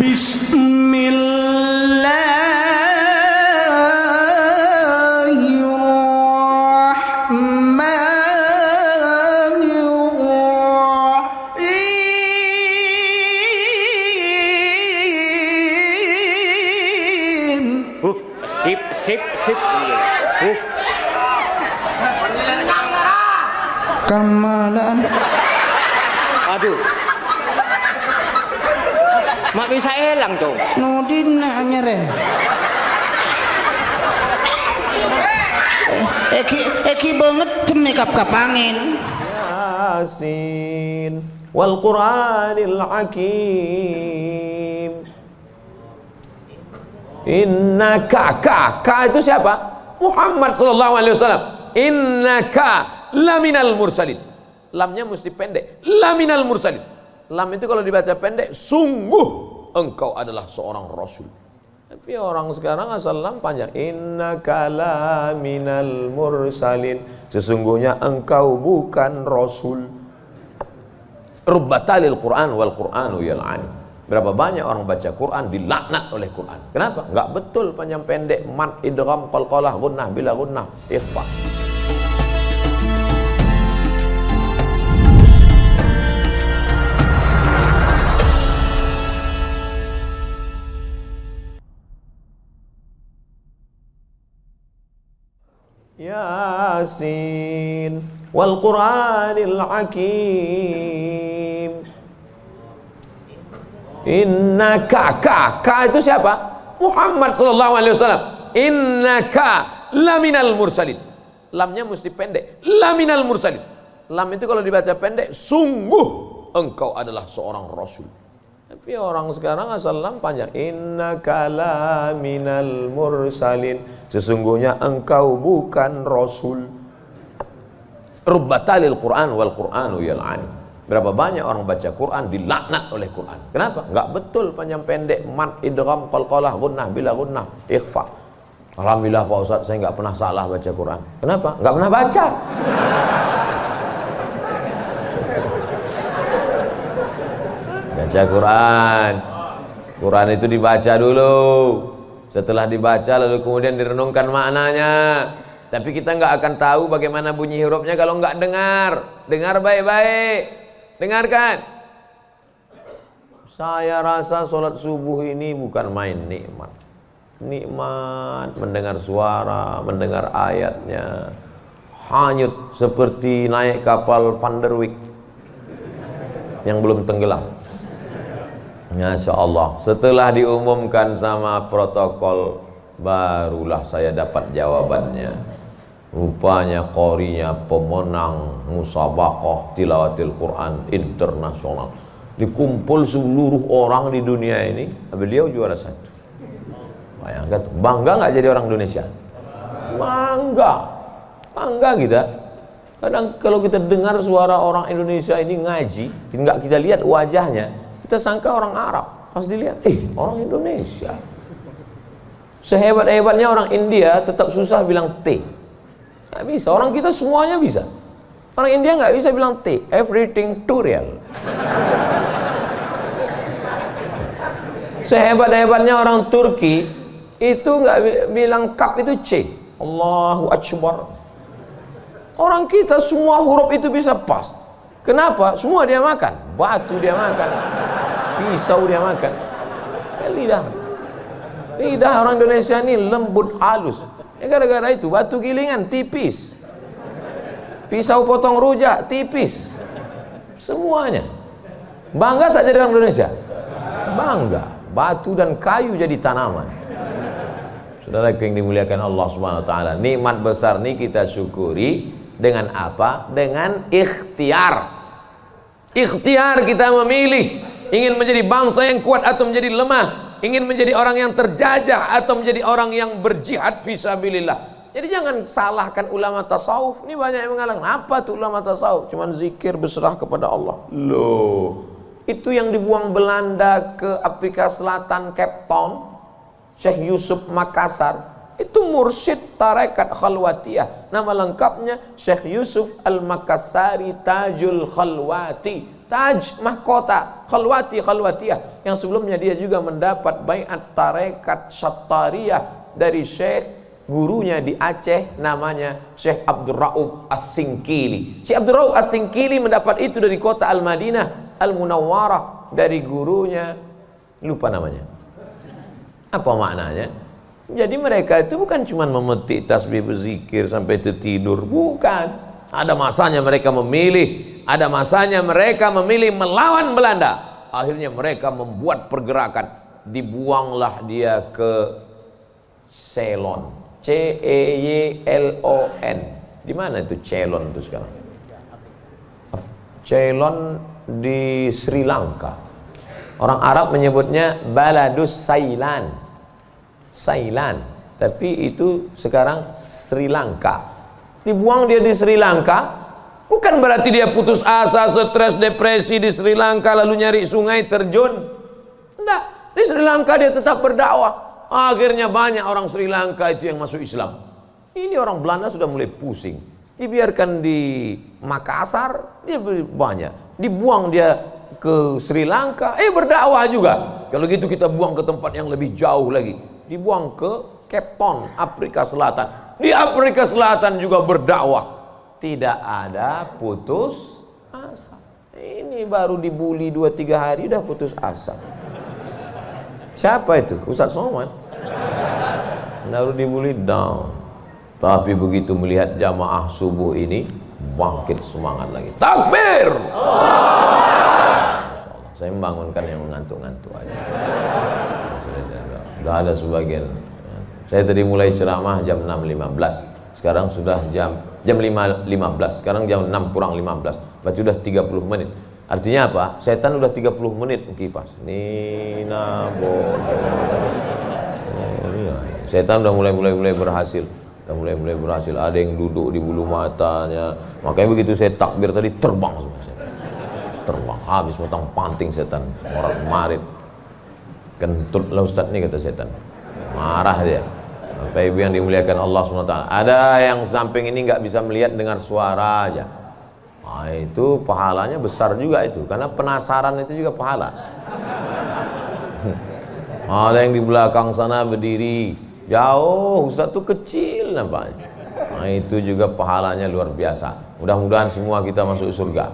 Bismillahirrahmanirrahim. Sip. Kamalan. Aduh. Mak bisa elang tuh. Nudin nyere. Eki banget demi kap angin. Yasin wal Qur'anil Hakim. Innaka ka itu siapa? Muhammad sallallahu alaihi wasallam. Innaka laminal mursalin. Lamnya mesti pendek. Laminal mursalin. Lam itu kalau dibaca pendek, sungguh engkau adalah seorang rasul. Tapi orang sekarang asal lam panjang. Innaka laminal mursalin. Sesungguhnya engkau bukan rasul. Rubbatalil Quran wal Quranu yal'ani. Berapa banyak orang baca Quran dilaknat oleh Quran. Kenapa? Enggak betul panjang pendek, mad, idgham, qalqalah, gunnah, bila gunnah, ikhfa. Yasin wal Qur'anil Hakim. Innaka ka itu siapa? Muhammad sallallahu alaihi wasallam. Innaka laminal mursalin. Lamnya mesti pendek. Laminal mursalin. Lam itu kalau dibaca pendek, sungguh engkau adalah seorang rasul. Tapi orang sekarang asal lam panjang. Innaka laminal mursalin. Sesungguhnya engkau bukan rasul. Rubbatalil Quran wal Quranu yal'ani. Berapa banyak orang baca Quran dilaknat oleh Quran. Kenapa? Enggak betul panjang pendek, mad, idgham, qalqalah, gunnah, bila gunnah, ikhfa. Alhamdulillah Pak Ustaz, saya enggak pernah salah baca Quran. Kenapa? Enggak pernah baca. Baca Quran. Quran itu dibaca dulu. Setelah dibaca lalu kemudian direnungkan maknanya. Tapi kita enggak akan tahu bagaimana bunyi hurufnya kalau enggak dengar. Dengar baik-baik. Dengarkan. Saya rasa sholat subuh ini bukan main nikmat. Nikmat mendengar suara, mendengar ayatnya. Hanyut seperti naik kapal Van der Wijk yang belum tenggelam. Masya Allah. Setelah diumumkan sama protokol, barulah saya dapat jawabannya. Rupanya qorinya pemenang musabaqah tilawatil Quran internasional. Dikumpul seluruh orang di dunia ini, beliau juara satu. Bayangkan, bangga nggak jadi orang Indonesia? Bangga kita. Kadang kalau kita dengar suara orang Indonesia ini ngaji, nggak kita lihat wajahnya, kita sangka orang Arab. Pas dilihat, orang Indonesia. Sehebat-hebatnya orang India tetap susah bilang T. Nggak bisa, orang kita semuanya bisa. Orang India nggak bisa bilang T, everything too real. Sehebat-hebatnya orang Turki itu nggak bilang kap itu C. Allahu Akbar. Orang kita semua huruf itu bisa pas. Kenapa? Semua dia makan. Batu dia makan, pisau dia makan. Lidah orang Indonesia ini lembut halus. Ya gara-gara itu batu gilingan tipis, pisau potong rujak tipis, semuanya. Bangga tak jadi orang Indonesia? Bangga. Batu dan kayu jadi tanaman. Saudara yang dimuliakan Allah Subhanahu Wa Taala, nikmat besar ini kita syukuri dengan apa? Dengan ikhtiar. Ikhtiar kita memilih ingin menjadi bangsa yang kuat atau menjadi lemah. Ingin menjadi orang yang terjajah atau menjadi orang yang berjihad fisabilillah. Jadi jangan salahkan ulama tasawuf. Ini banyak yang mengatakan, apa tuh ulama tasawuf? Cuman zikir berserah kepada Allah. Loh, itu yang dibuang Belanda ke Afrika Selatan, Cape Town, Syekh Yusuf Makassar. Itu mursyid tarekat khalwatiyah. Nama lengkapnya Syekh Yusuf Al-Makassari Tajul Khalwati. Taj, mahkota, khalwatiyah, yang sebelumnya dia juga mendapat baiat tarekat Syattariyah dari Syekh gurunya di Aceh, namanya Syekh Abdul Rauf As-Singkili. Syekh Abdul Rauf As-Singkili mendapat itu dari kota Al-Madinah Al-Munawwarah, dari gurunya, lupa namanya. Apa maknanya? Jadi mereka itu bukan cuma memetik tasbih, berzikir sampai tertidur, bukan. Ada masanya mereka memilih, ada masanya mereka memilih melawan Belanda. Akhirnya mereka membuat pergerakan, dibuanglah dia ke Ceylon, Ceylon. Di mana itu Ceylon itu sekarang? Ceylon di Sri Lanka. Orang Arab menyebutnya Baladus Sailan, tapi itu sekarang Sri Lanka. Dibuang dia di Sri Lanka, bukan berarti dia putus asa, stres, depresi di Sri Lanka lalu nyari sungai terjun. Enggak, di Sri Lanka dia tetap berdakwah. Akhirnya banyak orang Sri Lanka itu yang masuk Islam. Ini orang Belanda sudah mulai pusing. Dibiarkan di Makassar, dia banyak. Dibuang dia ke Sri Lanka, berdakwah juga. Kalau gitu kita buang ke tempat yang lebih jauh lagi. Dibuang ke Cape Town, Afrika Selatan. Di Afrika Selatan juga berdakwah. Tidak ada putus asa. Ini baru dibully 2-3 hari udah putus asa. Siapa itu? Ustaz Somad. Baru dibully down. Tapi begitu melihat jamaah subuh ini, bangkit semangat lagi. Takbir! Saya membangunkan yang mengantuk-ngantuk aja. Sudah ada sebagian. Saya tadi mulai ceramah jam 6.15. Sekarang sudah jam 5.15. Sekarang jam 6 kurang 15. Berarti sudah 30 menit. Artinya apa? Setan udah 30 menit kipas. Nina bodoh. Setan udah mulai berhasil. Udah mulai berhasil. Ada yang duduk di bulu matanya. Makanya begitu saya takbir tadi terbang semua setan. Terbang habis potong panting setan. Orang marit. Kentut lah Ustaz nih, kata setan. Marah dia. Bapak Ibu yang dimuliakan Allah SWT, ada yang samping ini nggak bisa melihat dengar suara aja. Nah, itu pahalanya besar juga itu, karena penasaran itu juga pahala. Ada yang di belakang sana berdiri jauh, Ustaz tuh kecil nampaknya. Nah, itu juga pahalanya luar biasa. Mudah-mudahan semua kita masuk surga.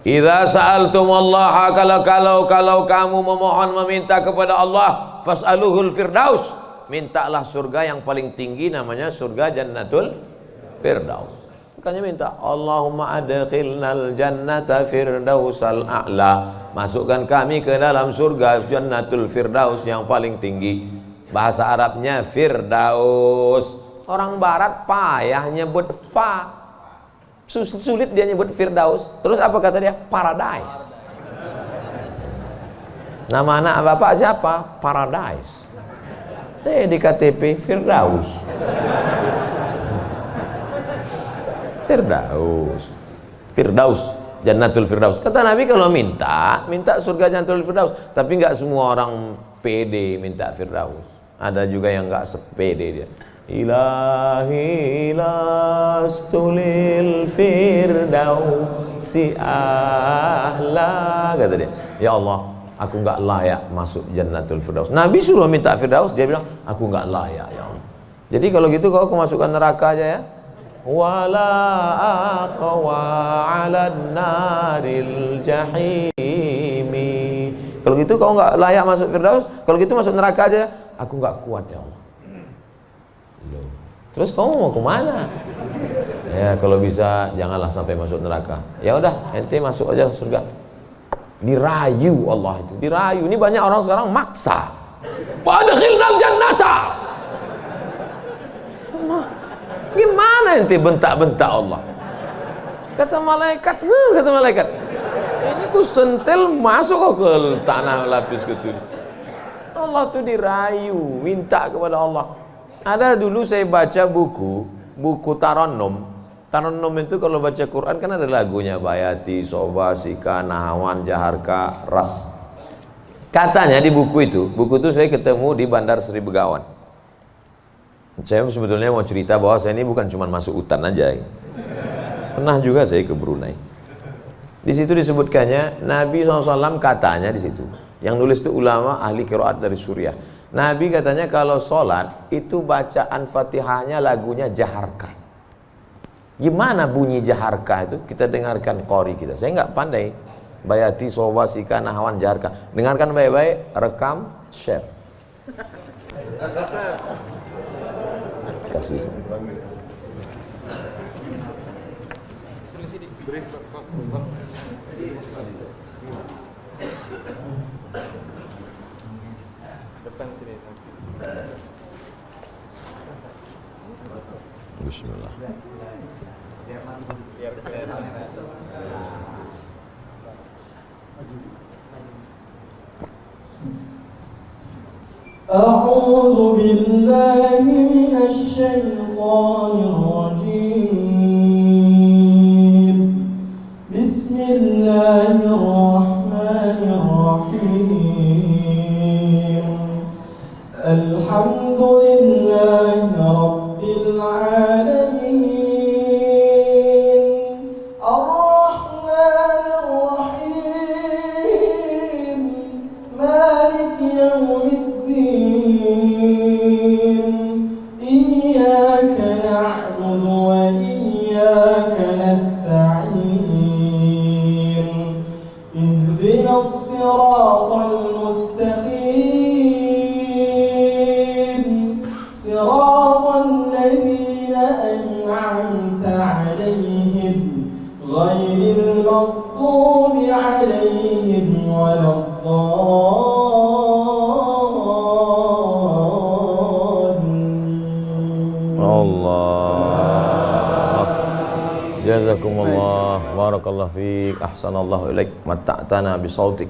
Idza sa'altumullaha, kalau kamu memohon meminta kepada Allah, fas'aluhul firdaus, mintalah surga yang paling tinggi, namanya surga Jannatul Firdaus. Makanya minta Allahumma adkhilnal jannata firdausal a'la, masukkan kami ke dalam surga Jannatul Firdaus yang paling tinggi. Bahasa Arabnya Firdaus. Orang barat payah nyebut fa, sulit dia nyebut Firdaus. Terus apa kata dia? Paradise. Nama anak bapak siapa? Paradise. Di KTP Firdaus. Firdaus, Jannatul Firdaus. Kata Nabi kalau minta surga Jannatul Firdaus. Tapi nggak semua orang pede minta Firdaus. Ada juga yang nggak sepede dia. Ilahi lastulil firdausi ahla, kata dia. Ya Allah, aku nggak layak masuk Jannatul Firdaus. Nabi suruh minta Firdaus, dia bilang aku nggak layak ya Allah. Jadi kalau gitu kau masukkan neraka aja ya. Wala aqwa 'alan naril jahimi. Kalau gitu kau nggak layak masuk Firdaus, kalau gitu masuk neraka aja. Aku nggak kuat ya Allah. Terus kamu mau kemana? Ya kalau bisa janganlah sampai masuk neraka. Ya udah, ente masuk aja surga. Dirayu Allah itu, dirayu. Ini banyak orang sekarang maksa. Wadkhilnal jannata. Gimana ente bentak-bentak Allah? Kata malaikat, ini ku sentil masuk ke tanah lapis ketul. Allah tuh dirayu, minta kepada Allah. Ada dulu saya baca buku Tarannum. Tarannum itu kalau baca Quran kan ada lagunya, Bayati, Soba, Sika, Nahawan, Jaharka, Ras. Katanya di buku itu saya ketemu di Bandar Sri Begawan. Saya sebetulnya mau cerita bahwa saya ini bukan cuma masuk hutan aja. Pernah juga saya ke Brunei. Di situ disebutkannya Nabi SAW katanya di situ. Yang nulis itu ulama ahli qiraat dari Suriah. Nabi katanya kalau sholat itu bacaan Fatihahnya lagunya jaharka. Gimana bunyi jaharka itu? Kita dengarkan qori kita. Saya nggak pandai. Bayati, sowa, sika, nahawan, jaharka. Dengarkan baik-baik, rekam, share. Kasih. Bismillah. أعوذ بالله من الشيطان الرجيم بسم الله الرحمن الرحيم الحمد لله رب العالمين الرحمن الرحيم مالك يوم الدين إياك نعبد وإياك نستعين اهدنا الصراط المستقيم صراط الذين أنعمت عليهم غير المغضوب عليهم ولا الضالين. Allah. Jazakumullah. Barakallahu fiik. Ahsanallahu ilaik. Matta'tana bisautik.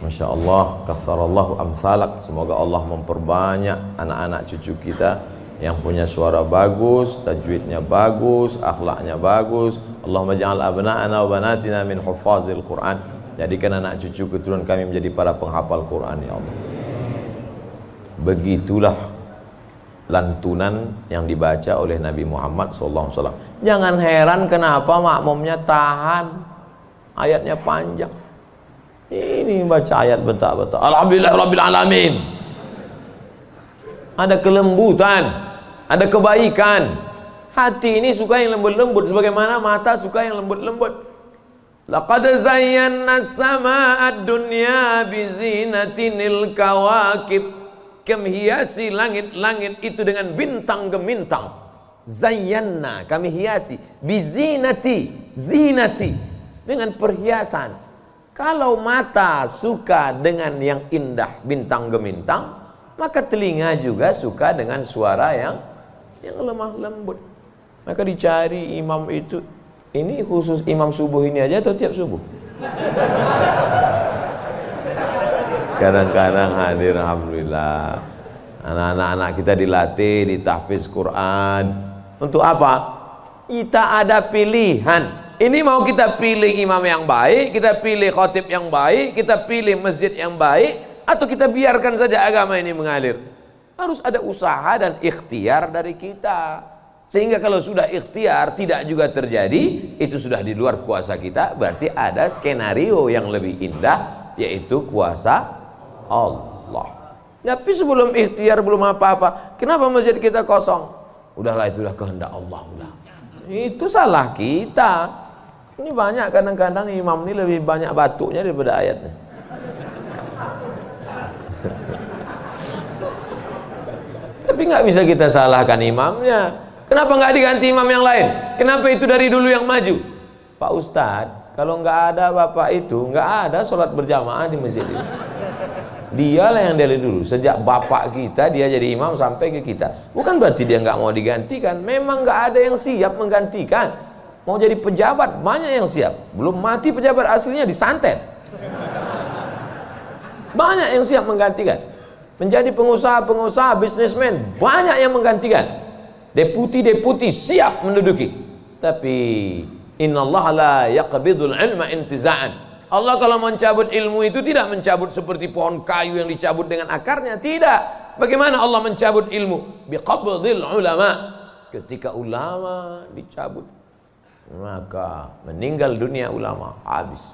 Masya Allah. Katsarallahu amsalak. Semoga Allah memperbanyak anak-anak cucu kita yang punya suara bagus, tajwidnya bagus, akhlaknya bagus. Allahumma ja'al abna'ana wa banatina min huffazil Quran. Jadikan anak cucu keturunan kami menjadi para penghafal Quran, ya Allah. Begitulah lantunan yang dibaca oleh Nabi Muhammad SAW. Jangan heran kenapa makmumnya tahan, ayatnya panjang. Ini baca ayat bentak-bentak. Alhamdulillah Rabbil Alamin. Ada kelembutan, ada kebaikan. Hati ini suka yang lembut-lembut, sebagaimana mata suka yang lembut-lembut. Laqad zayyana as-samaa'a ad-dunya bizinatinil kawakib. Kami hiasi langit-langit itu dengan bintang gemintang. Zayyana, kami hiasi bizinati, zinati, dengan perhiasan. Kalau mata suka dengan yang indah bintang gemintang, maka telinga juga suka dengan suara yang lemah lembut. Maka dicari imam itu. Ini khusus imam subuh ini aja atau tiap subuh? Kadang-kadang hadir, alhamdulillah. Anak-anak kita dilatih, ditahfiz Quran. Untuk apa? Kita ada pilihan. Ini mau kita pilih imam yang baik, kita pilih khatib yang baik, kita pilih masjid yang baik, atau kita biarkan saja agama ini mengalir. Harus ada usaha dan ikhtiar dari kita. Sehingga kalau sudah ikhtiar tidak juga terjadi, itu sudah di luar kuasa kita, berarti ada skenario yang lebih indah, yaitu kuasa Allah. Tapi sebelum ikhtiar belum apa-apa, kenapa masjid kita kosong? Udahlah, itulah kehendak Allah. Udah. Itu salah kita. Ini banyak kadang-kadang imam ini lebih banyak batuknya daripada ayatnya. Tapi nggak bisa kita salahkan imamnya. Kenapa nggak diganti imam yang lain? Kenapa itu dari dulu yang maju? Pak Ustadz, kalau nggak ada bapak itu, nggak ada sholat berjamaah di masjid ini. Dialah yang dari dulu. Sejak bapak kita, dia jadi imam sampai ke kita. Bukan berarti dia nggak mau digantikan. Memang nggak ada yang siap menggantikan. Mau jadi pejabat, banyak yang siap. Belum mati pejabat aslinya disantet. Banyak yang siap menggantikan. Menjadi pengusaha-pengusaha, bisnismen, banyak yang menggantikan. Deputi-deputi siap menduduki. Tapi innallaha la yaqbidul ilma intiza'an. Allah kalau mencabut ilmu itu tidak mencabut seperti pohon kayu yang dicabut dengan akarnya, tidak. Bagaimana Allah mencabut ilmu? Biqabdil ulama. Ketika ulama dicabut. maka meninggal dunia ulama habis.